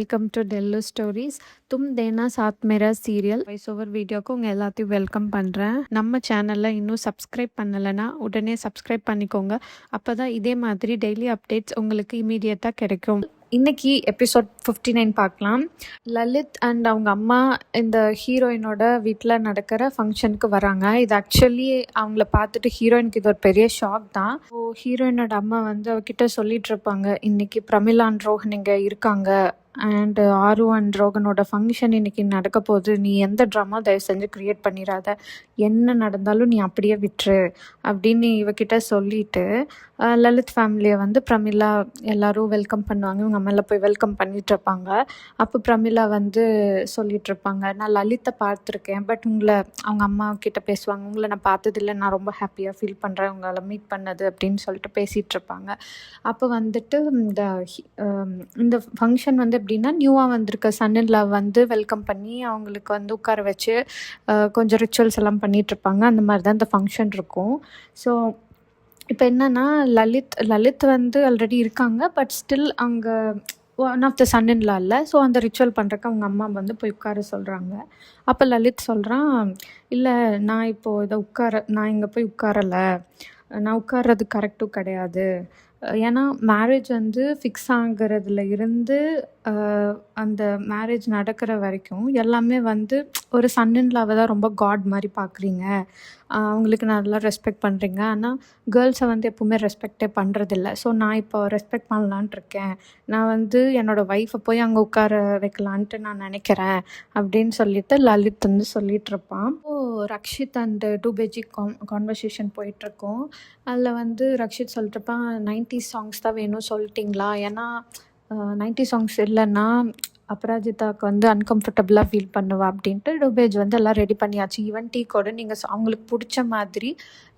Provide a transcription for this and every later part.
Welcome to tell stories. தும் தேனா சாத் மேரா serial voice over வீடியோக்கு உங்கள் எல்லாத்தையும் வெல்கம் பண்ணுறேன். நம்ம சேனலில் இன்னும் சப்ஸ்கிரைப் பண்ணலைன்னா உடனே சப்ஸ்கிரைப் பண்ணிக்கோங்க. அப்போ தான் இதே மாதிரி டெய்லி அப்டேட்ஸ் உங்களுக்கு இமீடியட்டாக கிடைக்கும். இன்னைக்கு எபிசோட் 59 பார்க்கலாம். லலித் அண்ட் அவங்க அம்மா இந்த ஹீரோயினோட வீட்டில் நடக்கிற ஃபங்க்ஷனுக்கு வராங்க. இது ஆக்சுவலி அவங்கள பார்த்துட்டு ஹீரோயினுக்கு இது ஒரு பெரிய ஷாக் தான். ஹீரோயினோட அம்மா வந்து அவகிட்ட சொல்லிட்டு இருப்பாங்க, இன்னைக்கு பிரமிளா அண்ட் ரோஹன் இங்கே இருக்காங்க அண்ட் ஆரு அண்ட் ரோகனோட ஃபங்க்ஷன் இன்னைக்கு நடக்க போகுது. நீ எந்த ட்ராமா தயவு செஞ்சு க்ரியேட் பண்ணிடாத, என்ன நடந்தாலும் நீ அப்படியே விட்டுரு அப்படின்னு இவகிட்ட சொல்லிட்டு லலித் ஃபேமிலியை வந்து பிரமிளா எல்லாரும் வெல்கம் பண்ணுவாங்க. இவங்க அம்மாவில் போய் வெல்கம் பண்ணிட்டு இருப்பாங்க. அப்போ பிரமிளா வந்து சொல்லிட்டு இருப்பாங்க, நான் லலித்தை பார்த்துருக்கேன், பட் உங்களை அவங்க அம்மா கிட்ட பேசுவாங்க, உங்களை நான் பார்த்ததில்லை, நான் ரொம்ப ஹாப்பியாக ஃபீல் பண்ணுறேன் உங்களை மீட் பண்ணது அப்படின்னு சொல்லிட்டு பேசிகிட்டு இருப்பாங்க. அப்போ வந்துட்டு இந்த ஃபங்க்ஷன் வந்து எப்படின்னா, நியூவாக வந்திருக்க சன்-இன்-லா வந்து வெல்கம் பண்ணி அவங்களுக்கு வந்து உட்கார வச்சு கொஞ்சம் ரிச்சுவல்ஸ் எல்லாம் பண்ணிகிட்ருப்பாங்க. அந்த மாதிரி தான் இந்த ஃபங்க்ஷன் இருக்கும். ஸோ இப்போ என்னென்னா, லலித் வந்து ஆல்ரெடி இருக்காங்க, பட் ஸ்டில் அங்கே ஒன் ஆஃப் த சன்-இன்-லா இல்லை. ஸோ அந்த ரிச்சுவல் பண்ணுறக்கு அவங்க அம்மா வந்து போய் உட்கார சொல்கிறாங்க. அப்போ லலித் சொல்கிறான், இல்லை நான் இப்போது நான் இங்கே போய் உட்காரலை, நான் உட்கார்றது கரெக்டும் கிடையாது. ஏன்னா மேரேஜ் வந்து ஃபிக்ஸ் ஆகுறதுல இருந்து அந்த மேரேஜ் நடக்கிற வரைக்கும் எல்லாமே வந்து ஒரு சன்-இன்-லாவை தான் ரொம்ப காட் மாதிரி பார்க்குறீங்க, அவங்களுக்கு நல்லா ரெஸ்பெக்ட் பண்ணுறீங்க, ஆனால் கேர்ள்ஸை வந்து எப்போவுமே ரெஸ்பெக்டே பண்ணுறதில்ல. ஸோ நான் இப்போ ரெஸ்பெக்ட் பண்ணலான்ட்டு இருக்கேன், நான் வந்து என்னோடய ஒய்ஃபை போய் அங்கே உட்கார வைக்கலான்ட்டு நான் நினைக்கிறேன் அப்படின்னு சொல்லிட்டு லலித் வந்து சொல்லிகிட்டு இருப்பான். ரக்ஷித் அண்ட் டூபேஜி கான்வர்சேஷன் போயிட்டுருக்கோம். அதில் வந்து ரக்ஷித் சொல்லிட்டுருப்பான், 90s சாங்ஸ் தான் வேணும் சொல்லிட்டிங்களா, ஏன்னா 90s சாங்ஸ் இல்லைன்னா அபராஜிதாவுக்கு வந்து அன்கம்ஃபர்டபுளாக ஃபீல் பண்ணுவா அப்படின்ட்டு. டூபேஜ் வந்து எல்லாம் ரெடி பண்ணியாச்சு, ஈவன் டீ கூட நீங்கள் அவங்களுக்கு பிடிச்ச மாதிரி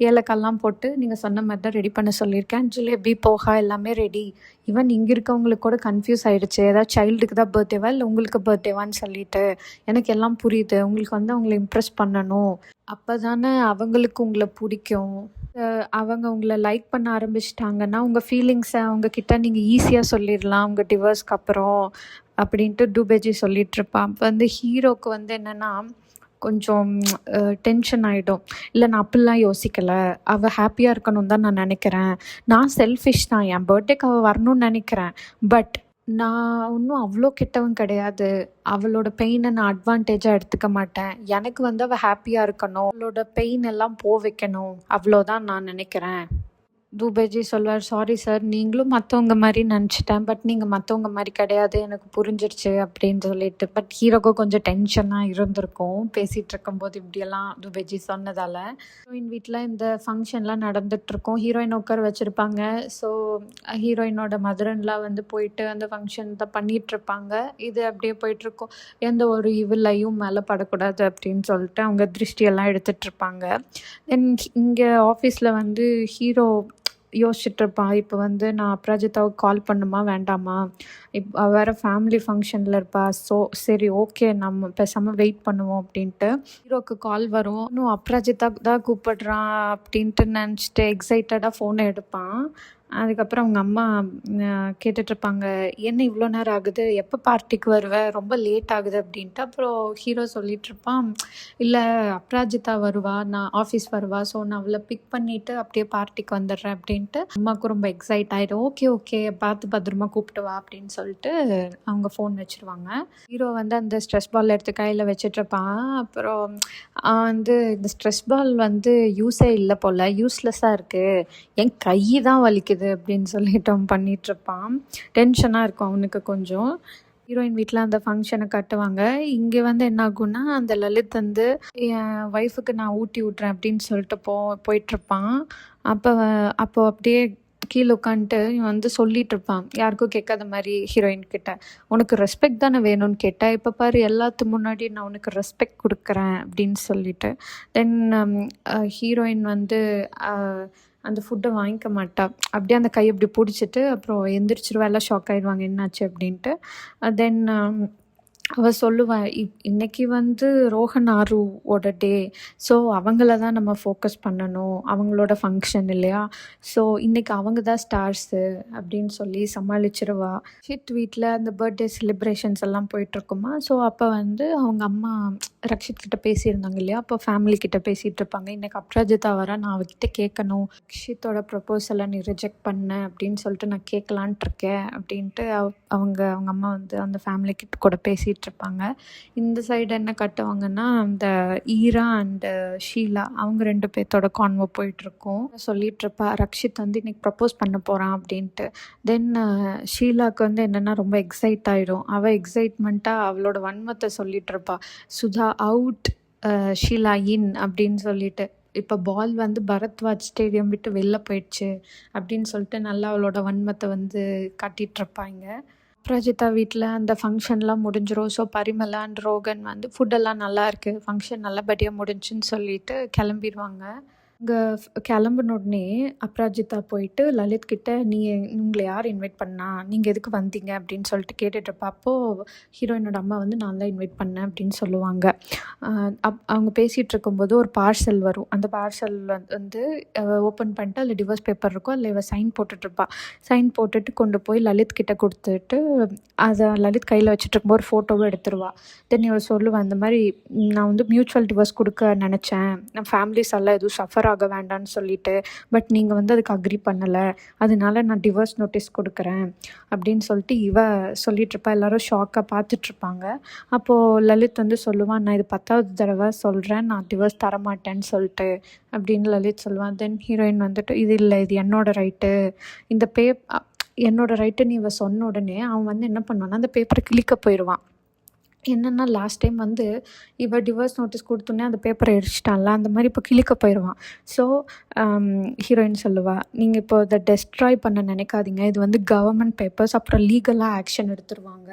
ஏலக்கெல்லாம் போட்டு நீங்கள் சொன்ன மாதிரி தான் ரெடி பண்ண சொல்லியிருக்கேன், ஜிலேபி போகா எல்லாமே ரெடி. ஈவன் இங்கே இருக்கவங்களுக்கு கூட கன்ஃபியூஸ் ஆகிடுச்சு, ஏதாவது சைல்டுக்கு தான் பர்த்டேவா இல்லை உங்களுக்கு பர்த்டேவான்னு சொல்லிட்டு. எனக்கு எல்லாம் புரியுது, உங்களுக்கு வந்து அவங்கள இம்ப்ரெஸ் பண்ணணும், அப்போ தானே அவங்களுக்கு உங்களை பிடிக்கும், அவங்க உங்களை லைக் பண்ண ஆரம்பிச்சிட்டாங்கன்னா உங்கள் ஃபீலிங்ஸை அவங்கக்கிட்ட நீங்கள் ஈஸியாக சொல்லிடலாம் உங்கள் டிவோர்ஸ்க்கு அப்புறம் அப்படின்ட்டு டூபேஜி சொல்லிகிட்ருப்பான். அப்போ வந்து ஹீரோக்கு வந்து என்னென்னா கொஞ்சம் டென்ஷன் ஆகிடும். இல்லை நான் அப்படிலாம் யோசிக்கலை, அவள் ஹாப்பியாக இருக்கணும் தான் நான் நினைக்கிறேன், நான் செல்ஃபிஷ் தான், என் பர்த்டேக்கு அவள் வரணும்னு நினைக்கிறேன், பட் நான் ஒன்றும் அவ்வளோ கெட்டவன் கிடையாது, அவளோட பெயினை நான் அட்வான்டேஜாக எடுத்துக்க மாட்டேன், எனக்கு வந்து அவள் ஹாப்பியாக இருக்கணும், அவளோட பெயின் எல்லாம் வைக்கணும், அவ்வளோதான் நான் நினைக்கிறேன். டூபேஜி சொல்வார், சாரி சார், நீங்களும் மற்றவங்க மாதிரி நினச்சிட்டேன், பட் நீங்கள் மற்றவங்க மாதிரி கிடையாது, எனக்கு புரிஞ்சிருச்சு அப்படின்னு சொல்லிட்டு. பட் ஹீரோக்கும் கொஞ்சம் டென்ஷனாக இருந்திருக்கும் பேசிகிட்டு இருக்கும்போது இப்படியெல்லாம் டூபேஜி சொன்னதால். ஹீரோயின் வீட்டில் இந்த ஃபங்க்ஷன்லாம் நடந்துகிட்ருக்கோம், ஹீரோயின் உட்கார வச்சுருப்பாங்க. ஸோ ஹீரோயினோட மதர்-இன்-லா வந்து போயிட்டு அந்த ஃபங்க்ஷன் தான் பண்ணிகிட்ருப்பாங்க. இது அப்படியே போயிட்டுருக்கோம், எந்த ஒரு இவிலையும் மேலே படக்கூடாது அப்படின்னு சொல்லிட்டு அவங்க திருஷ்டியெல்லாம் எடுத்துகிட்ருப்பாங்க. தென் இங்கே ஆஃபீஸில் வந்து ஹீரோ யோசிச்சுட்ருப்பான், இப்போ வந்து நான் அபராஜிதாவுக்கு கால் பண்ணுமா வேண்டாமா, வேறு ஃபேமிலி ஃபங்க்ஷனில் இருப்பா, ஸோ சரி ஓகே நம்ம பேசாமல் வெயிட் பண்ணுவோம் அப்படின்ட்டு. ஹீரோக்கு கால் வரும், இன்னும் அபராஜிதா தான் கூப்பிடுறான் அப்படின்ட்டு நினச்சிட்டு எக்ஸைட்டடாக ஃபோனை எடுப்பான். அதுக்கப்புறம் அவங்க அம்மா கேட்டுட்ருப்பாங்க, என்ன இவ்வளோ நேரம் ஆகுது, எப்போ பார்ட்டிக்கு வருவேன், ரொம்ப லேட் ஆகுது அப்படின்ட்டு. அப்புறம் ஹீரோ சொல்லிகிட்ருப்பான், இல்லை அபராஜிதா வருவா, நான் ஆஃபீஸ் வருவா, ஸோ நான் அவளை பிக் பண்ணிவிட்டு அப்படியே பார்ட்டிக்கு வந்துடுறேன் அப்படின்ட்டு. அம்மாவுக்கு ரொம்ப எக்ஸைட் ஆகிடும், ஓகே ஓகே பார்த்து பத்திரமா கூப்பிட்டு வா அப்படின்னு சொல்லிட்டு அவங்க ஃபோன் வச்சுருவாங்க. ஹீரோ வந்து அந்த ஸ்ட்ரெஸ் பால் எடுத்து கையில் வச்சிட்ருப்பான். அப்புறம் வந்து இந்த ஸ்ட்ரெஸ் பால் வந்து யூஸே இல்லை போல், யூஸ்லெஸ்ஸாக இருக்குது, என் கை தான் வலிக்குது அப்படின்னு சொல்லிட்டு அவன் பண்ணிகிட்ருப்பான். டென்ஷனாக இருக்கும் அவனுக்கு கொஞ்சம். ஹீரோயின் வீட்டில் அந்த ஃபங்க்ஷனை கட்டுவாங்க. இங்கே வந்து என்ன ஆகும்னா, அந்த லலித் வந்து என் ஒய்ஃபுக்கு நான் ஊட்டி விட்றேன் அப்படின்னு சொல்லிட்டு போயிட்டுருப்பான். அப்போ அப்படியே கீழே உட்காந்துட்டு இவன் வந்து சொல்லிகிட்ருப்பான், யாருக்கும் கேட்காத மாதிரி ஹீரோயின் கிட்ட, உனக்கு ரெஸ்பெக்ட் தானே வேணும்னு கேட்டேன், இப்போ பாரு எல்லாத்து முன்னாடி நான் உனக்கு ரெஸ்பெக்ட் கொடுக்குறேன் அப்படின்னு சொல்லிட்டு. தென் ஹீரோயின் வந்து அந்த ஃபுட்டை வாங்கிக்க மாட்டா, அப்படியே அந்த கையை அப்படி பிடிச்சிட்டு அப்புறம் எந்திரிச்சிருவா, எல்லாம் ஷாக் ஆகிடுவாங்க என்னாச்சு அப்படின்ட்டு. தென் அவ சொல்லுவா, இன்னைக்கு வந்து ரோஹன் ஆருவோட டே. ஸோ அவங்கள தான் நம்ம ஃபோக்கஸ் பண்ணணும். அவங்களோட ஃபங்க்ஷன் இல்லையா? ஸோ இன்னைக்கு அவங்க தான் ஸ்டார்ஸு அப்படின்னு சொல்லி சமாளிச்சுருவா. ரக்ஷித் வீட்ல அந்த பர்த்டே செலிப்ரேஷன்ஸ் எல்லாம் போயிட்டுருக்குமா. ஸோ அப்போ வந்து அவங்க அம்மா ரக்ஷித் கிட்ட பேசியிருந்தாங்க இல்லையா? அப்போ ஃபேமிலி கிட்ட பேசிட்டு இருப்பாங்க. இன்னைக்கு அப்ராஜிதா வரா, நான் அவகிட்ட கேட்கணும். ரக்ஷித்தோட ப்ரொபோசலை நீ ரிஜெக்ட் பண்ண அப்படின்னு சொல்லிட்டு நான் கேட்கலான்ட்டு இருக்கேன் அப்படின்ட்டு அவங்க அம்மா வந்து அந்த ஃபேமிலி கிட்ட கூட பேசிகிட்டு இருப்பாங்க. இந்த சைடு என்ன கட்டுவாங்கன்னா, அந்த ஈரா அண்டு ஷீலா அவங்க 2 பேர்த்தோட கான்வோ போயிட்டுருக்கும். சொல்லிட்டு இருப்பா, ரக்ஷித் வந்து இன்னைக்கு ப்ரப்போஸ் பண்ண போகிறான் அப்படின்ட்டு. தென் ஷீலாவுக்கு வந்து என்னென்னா ரொம்ப எக்ஸைட் ஆகிடும். அவள் எக்ஸைட்மெண்ட்டாக அவளோட வன்மத்தை சொல்லிட்டு இருப்பா. சுதா அவுட், ஷீலா இன் அப்படின்னு சொல்லிட்டு. இப்போ பால் வந்து பரத்வாஜ் ஸ்டேடியம் விட்டு வெளில போயிடுச்சு அப்படின்னு சொல்லிட்டு நல்லா அவளோட வன்மத்தை வந்து காட்டிகிட்ருப்பாங்க. அப்ராஜிதா வீட்டில் அந்த ஃபங்க்ஷன்லாம் முடிஞ்சிடும். ஸோ பரிமளா அண்ட் ரோகன் வந்து ஃபுட்டெல்லாம் நல்லா இருக்குது, ஃபங்க்ஷன் நல்லபடியாக முடிஞ்சுன்னு சொல்லிட்டு கிளம்பிடுவாங்க. அங்கே கிளம்புன உடனே அப்ராஜிதா போயிட்டு லலித் கிட்ட, உங்களை யார் இன்வைட் பண்ணா, நீங்கள் எதுக்கு வந்தீங்க அப்படின்னு சொல்லிட்டு கேட்டுட்ருப்பா. அப்போது ஹீரோயினோட அம்மா வந்து நான் தான் இன்வைட் பண்ணேன் அப்படின்னு சொல்லுவாங்க. அவங்க பேசிகிட்டு இருக்கும்போது ஒரு பார்சல் வரும். அந்த பார்சல் வந்து ஓப்பன் பண்ணிட்டு அதில் டிவோர்ஸ் பேப்பர் இருக்கும். அதில் இவள் சைன் போட்டுட்ருப்பா. சைன் போட்டுட்டு கொண்டு போய் லலித் கிட்ட கொடுத்துட்டு அதை லலித் கையில் வச்சுட்டு இருக்கும்போது ஒரு ஃபோட்டோவும் எடுத்துருவா. தென் இவள் சொல்லுவாள், இந்த மாதிரி நான் வந்து மியூச்சுவல் டிவோர்ஸ் கொடுக்க நினச்சேன், நம்ம ஃபேமிலிஸ் எல்லாம் எதுவும் சஃபர் ஆக வேண்டான்னு சொல்லிட்டு, பட் நீங்கள் வந்து அதுக்கு அக்ரி பண்ணலை, அதனால நான் டிவோர்ஸ் நோட்டீஸ் கொடுக்குறேன் அப்படின்னு சொல்லிட்டு சொல்லிகிட்ருப்பா. எல்லோரும் ஷாக்காக பார்த்துட்ருப்பாங்க. அப்போது லலித் வந்து சொல்லுவான், நான் இது 10வது தடவை சொல்கிறேன், நான் டிவோர்ஸ் தரமாட்டேன்னு சொல்லிட்டு அப்படின்னு லலித் சொல்லுவான். தென் ஹீரோயின் வந்துட்டு, இது இல்லை, இது என்னோட ரைட்டு, இந்த என்னோட ரைட்டு நீ சொன்ன உடனே அவன் வந்து என்ன பண்ணுவான்னா அந்த பேப்பரை கிழிக்க போயிடுவான். என்னென்னா லாஸ்ட் டைம் வந்து இவள் டிவோர்ஸ் நோட்டீஸ் கொடுத்தோன்னே அந்த பேப்பரை எரிச்சிட்டான்ல, அந்த மாதிரி இப்போ கிழிக்க போயிடுவான். ஸோ ஹீரோயின் சொல்லுவாள், நீங்கள் இப்போ இதை டெஸ்ட்ராய் பண்ண நினைக்காதீங்க, இது வந்து கவர்மெண்ட் பேப்பர்ஸ், அப்புறம் லீகலாக ஆக்ஷன் எடுத்துருவாங்க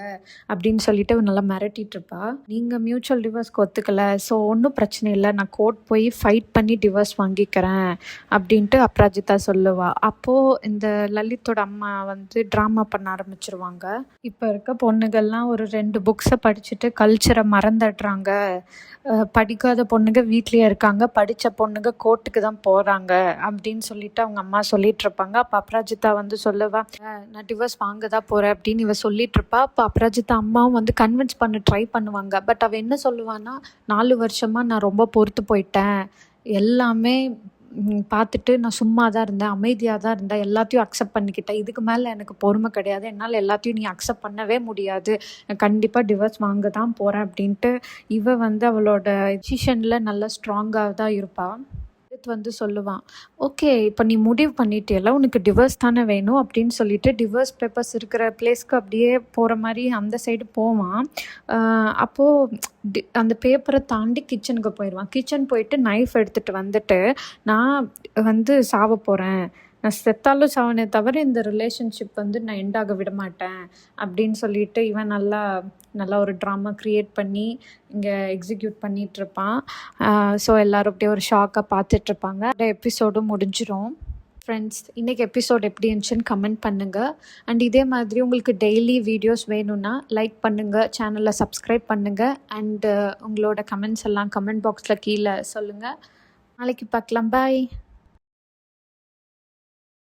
அப்படின்னு சொல்லிட்டு நல்லா மிரட்டிகிட்ருப்பா. நீங்கள் மியூச்சுவல் டிவோர்ஸ்க்கு ஒத்துக்கலை, ஸோ ஒன்றும் பிரச்சனை இல்லை, நான் கோர்ட் போய் ஃபைட் பண்ணி டிவோர்ஸ் வாங்கிக்கிறேன் அப்படின்ட்டு அப்ராஜிதா சொல்லுவாள். அப்போது இந்த லலித்தோட அம்மா வந்து ட்ராமா பண்ண ஆரம்பிச்சிருவாங்க. இப்போ இருக்க பொண்ணுகள்லாம் ஒரு 2 புக்ஸை படிச்சுட்டு கல்ச்சரை மறந்துடுறாங்க, படிக்காத பொண்ணுங்க வீட்லேயே இருக்காங்க, படித்த பொண்ணுங்க கோர்ட்டுக்கு தான் போகிறாங்க அப்படின்னு சொல்லிட்டு அவங்க அம்மா சொல்லிகிட்ருப்பாங்க. அப்போ அப்ராஜிதா வந்து சொல்லுவா, நான் டிவோர்ஸ் வாங்க தான் போகிறேன் அப்படின்னு இவ சொல்லிகிட்ருப்பா. அப்போ அப்ராஜிதா அம்மாவும் வந்து கன்வின்ஸ் பண்ண ட்ரை பண்ணுவாங்க. பட் அவள் என்ன சொல்லுவான்னா, 4 வருஷமாக நான் ரொம்ப பொறுத்து போயிட்டேன், எல்லாமே பார்த்துட்டு நான் சும்மா தான் இருந்தேன், அமைதியாக தான் இருந்தேன், எல்லாத்தையும் அக்செப்ட் பண்ணிக்கிட்டேன், இதுக்கு மேலே எனக்கு பொறுமை கிடையாது, என்னால் எல்லாத்தையும் நீ அக்செப்ட் பண்ணவே முடியாது, நான் கண்டிப்பாக டிவோர்ஸ் வாங்க தான் போகிறேன் அப்படின்ட்டு இவ வந்து அவளோட டிசிஷனில் நல்லா ஸ்ட்ராங்காக தான் இருப்பாள். வந்து சொல்லுவான், ஓகே இப்போ நீ முடிவு பண்ணிட்டியல்ல, உனக்கு டிவோர்ஸ் தானே வேணும் அப்படின்னு சொல்லிட்டு டிவோர்ஸ் பேப்பர்ஸ் இருக்கிற பிளேஸ்க்கு அப்படியே போகிற மாதிரி அந்த சைடு போவான். அப்போது அந்த பேப்பரை தாண்டி கிச்சனுக்கு போயிடுவான். கிச்சன் போயிட்டு நைஃப் எடுத்துகிட்டு வந்துட்டு, நான் வந்து சாவ போகிறேன், நான் செத்தாலும் சாவனே தவிர இந்த ரிலேஷன்ஷிப் வந்து நான் எண்டாக விட மாட்டேன் அப்படின்னு சொல்லிட்டு இவன் நல்லா ஒரு ட்ராமா க்ரியேட் பண்ணி இங்கே எக்ஸிக்யூட் பண்ணிகிட்ருப்பான். ஸோ எல்லோரும் அப்படியே ஒரு ஷாக்காக பார்த்துட்ருப்பாங்க. எபிசோடும் முடிஞ்சிடும். ஃப்ரெண்ட்ஸ், இன்றைக்கி எபிசோட் எப்படி இருந்துச்சுன்னு கமெண்ட் பண்ணுங்கள். அண்ட் இதே மாதிரி உங்களுக்கு டெய்லி வீடியோஸ் வேணும்னா லைக் பண்ணுங்கள், சேனலை சப்ஸ்கிரைப் பண்ணுங்கள், அண்டு உங்களோட கமெண்ட்ஸ் எல்லாம் கமெண்ட் பாக்ஸில் கீழே சொல்லுங்கள். நாளைக்கு பார்க்கலாம். பாய்.